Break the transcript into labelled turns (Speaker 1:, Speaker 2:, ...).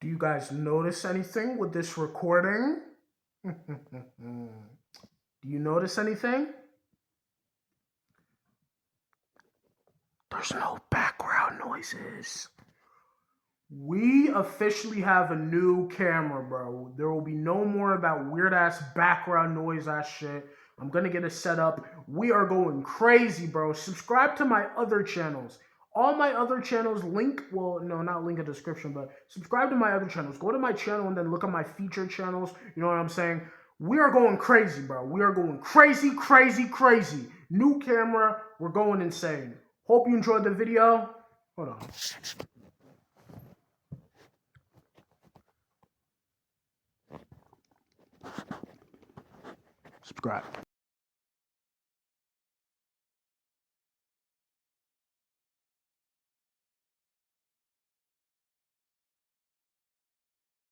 Speaker 1: Do you guys notice anything with this recording? Do you notice anything? There's no background noises. We officially have a new camera, bro. There will be no more of that weird ass background noise ass shit. I'm gonna get it set up. We are going crazy, bro. Subscribe to my other channels. All my other channels, link, well, no, not link in the description, but subscribe to my other channels. Go to my channel and then look at my featured channels. You know what I'm saying? We are going crazy, bro. We are going crazy, crazy, crazy. New camera. We're going insane. Hope you enjoyed the video. Hold on. Subscribe.